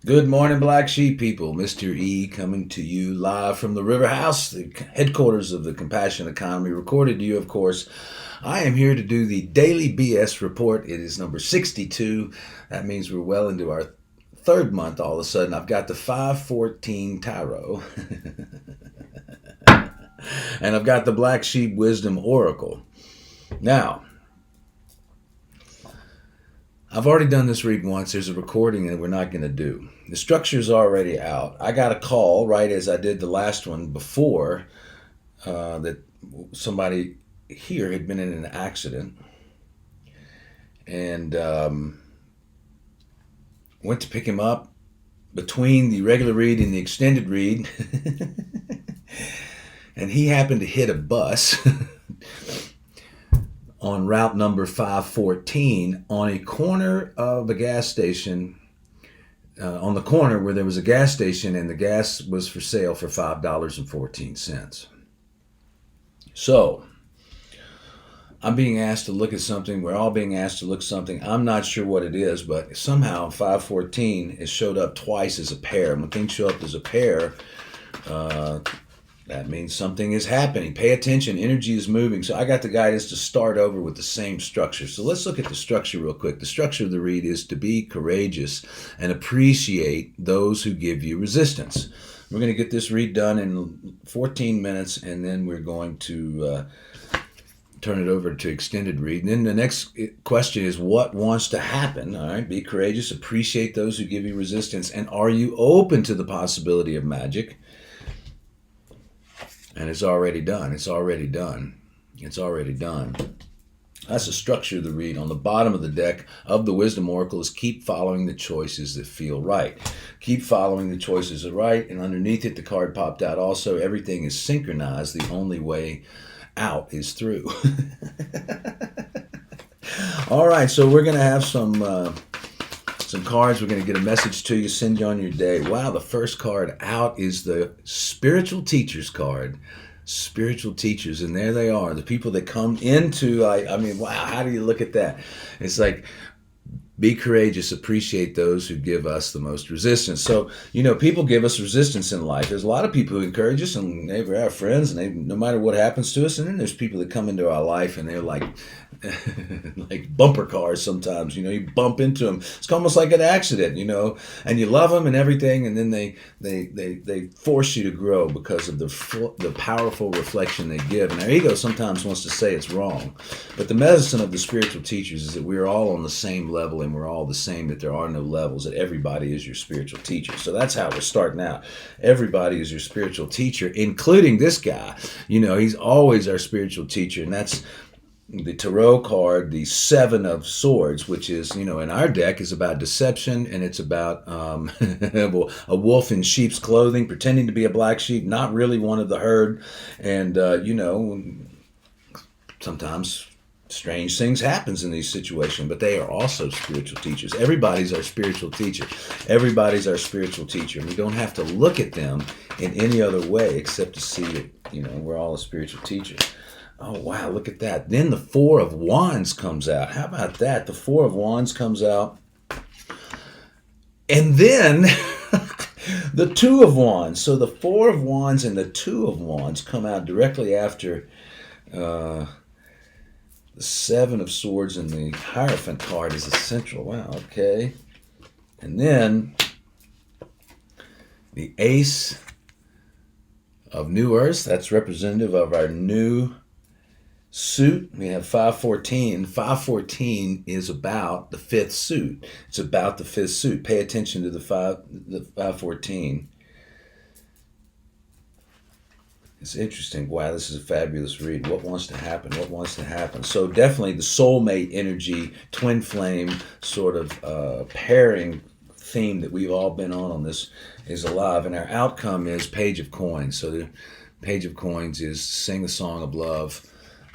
Good morning, Black Sheep people. MysterE coming to you live from the River House, the headquarters of the Compassion Economy. Recorded to you, of course. I am here to do the daily BS report. It is number 62. That means we're well into our third month all of a sudden. I've got the 514 Tarot, and I've got the Black Sheep Wisdom Oracle. Now, I've already done this read once. There's a recording that we're not going to do. The structure's already out. I got a call right as I did the last one before that somebody here had been in an accident and went to pick him up between the regular read and the extended read. And he happened to hit a bus on route number 514 on a corner of a gas station, on the corner where there was a gas station and the gas was for sale for $5.14. So I'm being asked to look at something. We're all being asked to look at something. I'm not sure what it is, but somehow 514 has showed up twice as a pair. When things show up as a pair, that means something is happening. Pay attention. Energy is moving. So I got the guidance to start over with the same structure. So let's look at the structure real quick. The structure of the read is to be courageous and appreciate those who give you resistance. We're going to get this read done in 14 minutes, and then we're going to turn it over to extended read. And then the next question is, what wants to happen? All right, be courageous, appreciate those who give you resistance, and are you open to the possibility of magic? And it's already done. It's already done. It's already done. That's the structure of the read. On the bottom of the deck of the Wisdom Oracle is keep following the choices that feel right. Keep following the choices that are right. And underneath it, the card popped out also. Everything is synchronized. The only way out is through. All right, so we're going to have some cards. We're going to get a message to you, send you on your day. Wow, the first card out is the Spiritual Teachers card. Spiritual teachers, and there they are, the people that come into, I mean, wow, how do you look at that? It's like, be courageous, appreciate those who give us the most resistance. So, people give us resistance in life. There's a lot of people who encourage us, and they're our friends, and no matter what happens to us. And then there's people that come into our life, and they're like, like bumper cars sometimes. You bump into them. It's almost like an accident, and you love them and everything, and then they force you to grow because of the powerful reflection they give. And our ego sometimes wants to say it's wrong, but the medicine of the spiritual teachers is that we're all on the same level, and we're all the same, that there are no levels, that everybody is your spiritual teacher. So that's how we're starting out. Everybody is your spiritual teacher, including this guy. He's always our spiritual teacher, and that's the Tarot card, the Seven of Swords, which is, in our deck, is about deception, and it's about a wolf in sheep's clothing, pretending to be a black sheep, not really one of the herd. And, sometimes strange things happens in these situations, but they are also spiritual teachers. Everybody's our spiritual teacher. Everybody's our spiritual teacher. And we don't have to look at them in any other way except to see it. We're all a spiritual teacher. Oh, wow, look at that. Then the Four of Wands comes out. How about that? The Four of Wands comes out. And then the Two of Wands. So the Four of Wands and the Two of Wands come out directly after the Seven of Swords, and the Hierophant card is essential. Wow, okay. And then the Ace of New Earth. That's representative of our new suit. We have 514. 514 is about the fifth suit. It's about the fifth suit. Pay attention to the 514. It's interesting. Wow, this is a fabulous read. What wants to happen? What wants to happen? So definitely the soulmate energy, twin flame sort of pairing theme that we've all been on this is alive. And our outcome is Page of Coins. So the Page of Coins is sing the song of love.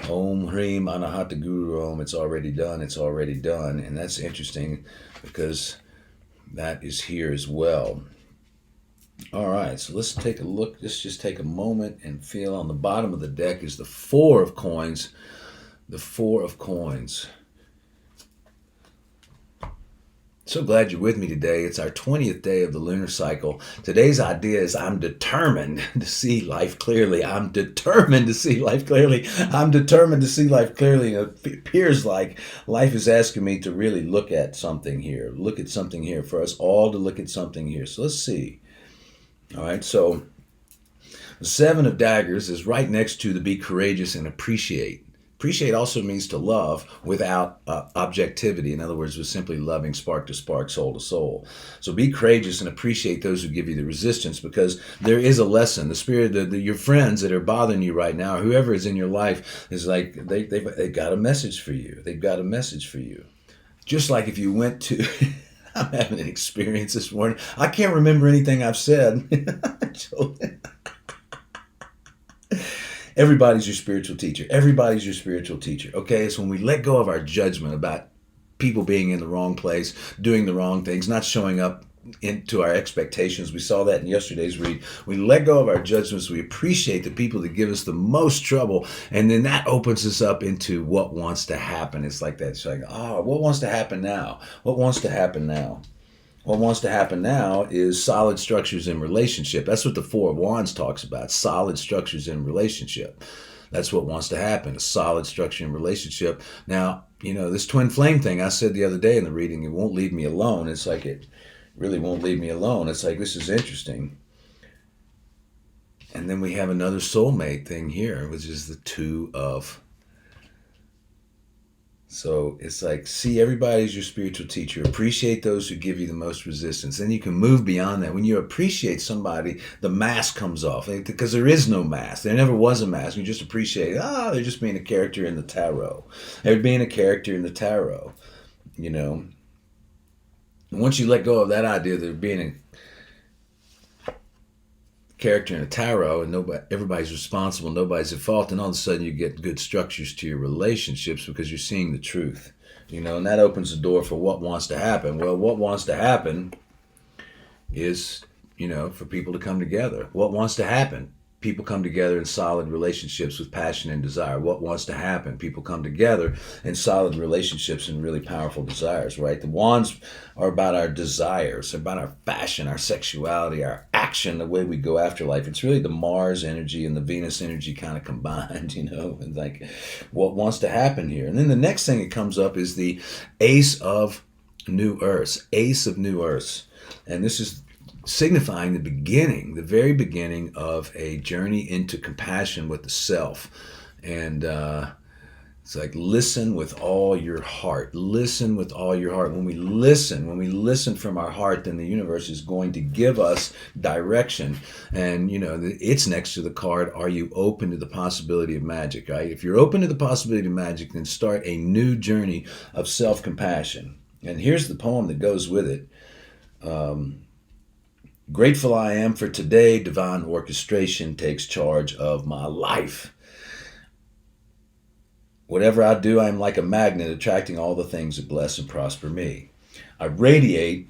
Om Hrim Anahata Guru Om. It's already done. It's already done. And that's interesting because that is here as well. All right, so let's take a look. Let's just take a moment and feel. On the bottom of the deck is the Four of Coins. The Four of Coins. So glad you're with me today. It's our 20th day of the lunar cycle. Today's idea is I'm determined to see life clearly. I'm determined to see life clearly. I'm determined to see life clearly. It appears like life is asking me to really look at something here. Look at something here for us all to look at something here. So let's see. All right, so the Seven of Daggers is right next to the be courageous and appreciate. Appreciate also means to love without objectivity. In other words, with simply loving spark to spark, soul to soul. So be courageous and appreciate those who give you the resistance, because there is a lesson. The spirit, your friends that are bothering you right now, or whoever is in your life, is like they've got a message for you. They've got a message for you. Just like if you went to... I'm having an experience this morning. I can't remember anything I've said. Everybody's your spiritual teacher. Everybody's your spiritual teacher. Okay, it's when we let go of our judgment about people being in the wrong place, doing the wrong things, not showing up into our expectations. We saw that in yesterday's read. We let go of our judgments. We appreciate the people that give us the most trouble, and then that opens us up into what wants to happen. It's like that. It's like, what wants to happen now? What wants to happen now? What wants to happen now is solid structures in relationship. That's what the Four of Wands talks about, solid structures in relationship. That's what wants to happen, a solid structure in relationship. Now, this twin flame thing I said the other day in the reading, it won't leave me alone. It's like it really won't leave me alone. It's like, this is interesting. And then we have another soulmate thing here, which is the Two of... So it's like, see, everybody's your spiritual teacher. Appreciate those who give you the most resistance. Then you can move beyond that. When you appreciate somebody, the mask comes off. Because there is no mask. There never was a mask. You just appreciate, they're just being a character in the tarot. They're being a character in the tarot, And once you let go of that idea that they're being a character in a tarot and everybody's responsible, nobody's at fault, and all of a sudden you get good structures to your relationships because you're seeing the truth, and that opens the door for what wants to happen. Well, what wants to happen is, for people to come together. What wants to happen? People come together in solid relationships with passion and desire. What wants to happen? People come together in solid relationships and really powerful desires, right? The wands are about our desires, about our passion, our sexuality, our action, the way we go after life. It's really the Mars energy and the Venus energy kind of combined, and like what wants to happen here. And then the next thing that comes up is the Ace of New Earths, Ace of New Earths. And this is signifying the very beginning of a journey into compassion with the self. And it's like, listen with all your heart. Listen with all your heart. When we listen from our heart, then the universe is going to give us direction. And, it's next to the card, are you open to the possibility of magic, right? If you're open to the possibility of magic, then start a new journey of self-compassion. And here's the poem that goes with it. Grateful I am for today, divine orchestration takes charge of my life. Whatever I do, I am like a magnet attracting all the things that bless and prosper me. I radiate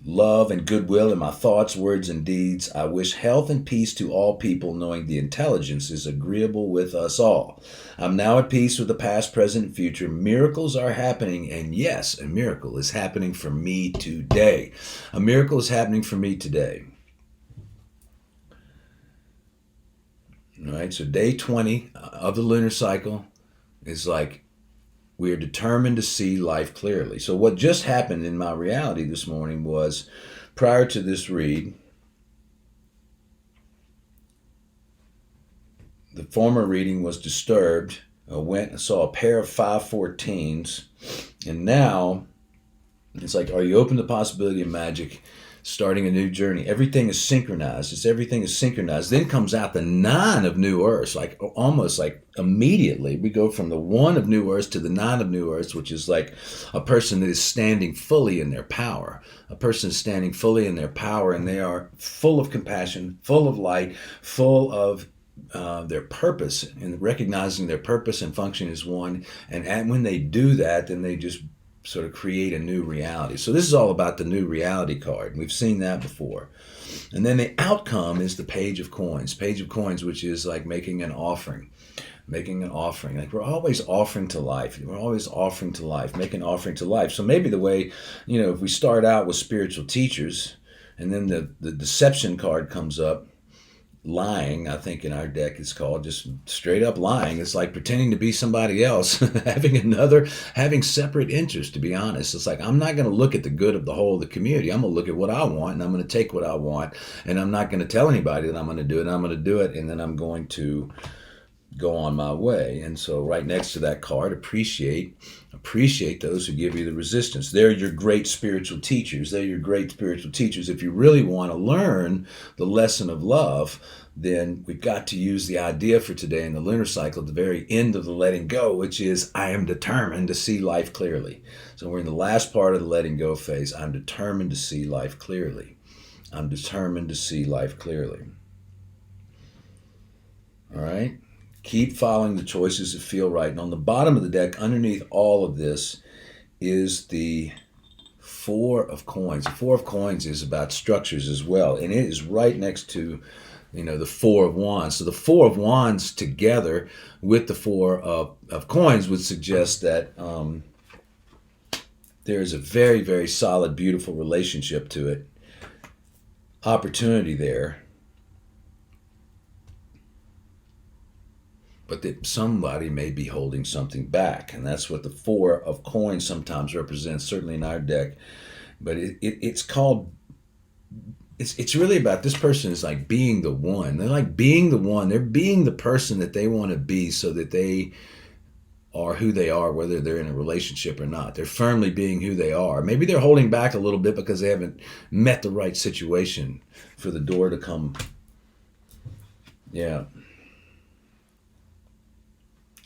love and goodwill in my thoughts, words, and deeds. I wish health and peace to all people, knowing the intelligence is agreeable with us all. I'm now at peace with the past, present, and future. Miracles are happening, and yes, a miracle is happening for me today. A miracle is happening for me today. All right, so day 20 of the lunar cycle is like, we are determined to see life clearly. So what just happened in my reality this morning was, prior to this read, the former reading was disturbed. I went and saw a pair of 514s, and now it's like, are you open to the possibility of magic? Starting a new journey. Everything is synchronized. Everything is synchronized. Then comes out the 9 of New Earths, like almost like immediately. We go from the 1 of New Earths to the 9 of New Earths, which is like a person that is standing fully in their power. A person is standing fully in their power, and they are full of compassion, full of light, full of their purpose, and recognizing their purpose and function is one. And when they do that, then they just sort of create a new reality. So this is all about the new reality card. We've seen that before. And then the outcome is the Page of Coins. Page of Coins, which is like making an offering. making an offering. Like we're always offering to life. We're always offering to life, making an offering to life. So maybe the way, if we start out with spiritual teachers and then the deception card comes up, lying, I think in our deck is called just straight up lying. It's like pretending to be somebody else, having separate interests, to be honest. It's like, I'm not going to look at the good of the whole of the community. I'm going to look at what I want, and I'm going to take what I want, and I'm not going to tell anybody that I'm going to do it. I'm going to do it, and then I'm going to go on my way. And so right next to that card, appreciate those who give you the resistance. They're your great spiritual teachers. They're your great spiritual teachers. If you really want to learn the lesson of love, then we've got to use the idea for today in the lunar cycle at the very end of the letting go, which is I am determined to see life clearly. So we're in the last part of the letting go phase. I'm determined to see life clearly. I'm determined to see life clearly. All right? Keep following the choices that feel right. And on the bottom of the deck, underneath all of this, is the Four of Coins. The Four of Coins is about structures as well. And it is right next to, the Four of Wands. So the Four of Wands together with the Four of Coins would suggest that there is a very, very solid, beautiful relationship to it. Opportunity there. But that somebody may be holding something back. And that's what the Four of Coins sometimes represents, certainly in our deck. But it's called, it's really about this person is like being the one. They're like being the one. They're being the person that they want to be so that they are who they are, whether they're in a relationship or not. They're firmly being who they are. Maybe they're holding back a little bit because they haven't met the right situation for the door to come. Yeah.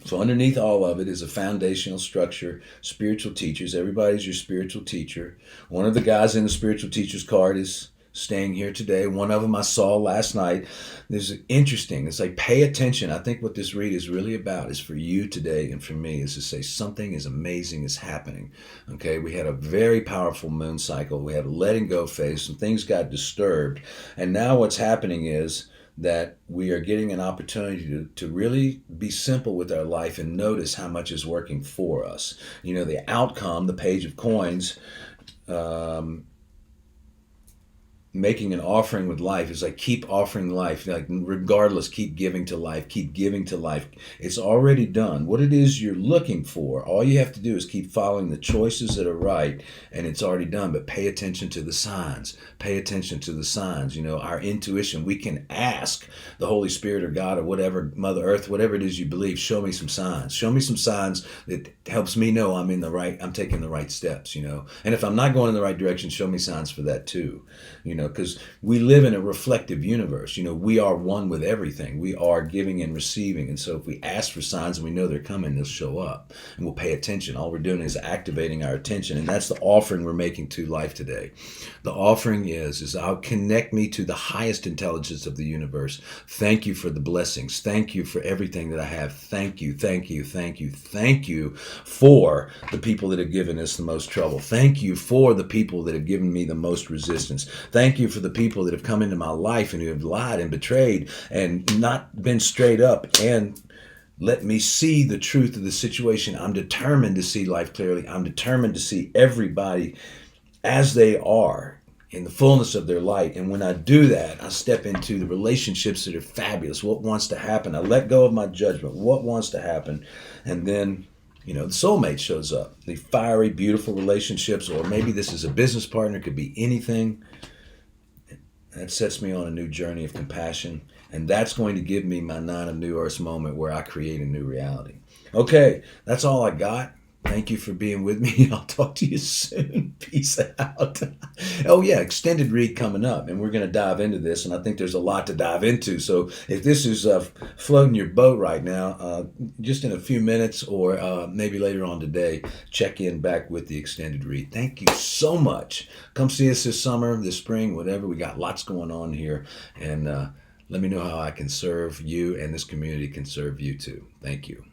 So underneath all of it is a foundational structure, spiritual teachers. Everybody's your spiritual teacher. One of the guys in the spiritual teacher's card is staying here today. One of them I saw last night. There's interesting. It's like pay attention. I think what this read is really about is for you today and for me is to say something is amazing is happening. Okay, we had a very powerful moon cycle. We had a letting go phase. Some things got disturbed. And now what's happening is that we are getting an opportunity to really be simple with our life and notice how much is working for us. The outcome, the Page of Coins, making an offering with life is like keep offering life, like regardless, keep giving to life, keep giving to life. It's already done. What it is you're looking for, all you have to do is keep following the choices that are right, and it's already done. But pay attention to the signs. Pay attention to the signs. Our intuition, we can ask the Holy Spirit or God or whatever, Mother Earth, whatever it is you believe, show me some signs. Show me some signs that helps me know I'm taking the right steps, And if I'm not going in the right direction, show me signs for that too. Because we live in a reflective universe. We are one with everything. We are giving and receiving. And so if we ask for signs and we know they're coming, they'll show up and we'll pay attention. All we're doing is activating our attention. And that's the offering we're making to life today. The offering is I'll connect me to the highest intelligence of the universe. Thank you for the blessings. Thank you for everything that I have. Thank you, thank you, thank you, thank you for the people that have given us the most trouble. Thank you for the people that have given me the most resistance. Thank you for the people that have come into my life and who have lied and betrayed and not been straight up and let me see the truth of the situation. I'm determined to see life clearly. I'm determined to see everybody as they are in the fullness of their light. And when I do that, I step into the relationships that are fabulous. What wants to happen? I let go of my judgment. What wants to happen? And then the soulmate shows up. The fiery, beautiful relationships, or maybe this is a business partner, could be anything. That sets me on a new journey of compassion. And that's going to give me my 9 of New Earths moment where I create a new reality. Okay, that's all I got. Thank you for being with me. I'll talk to you soon. Peace out. Oh yeah, extended read coming up, and we're going to dive into this, and I think there's a lot to dive into. So if this is floating your boat right now, just in a few minutes or maybe later on today, check in back with the extended read. Thank you so much. Come see us this summer, this spring, whatever. We got lots going on here, and let me know how I can serve you and this community can serve you too. Thank you.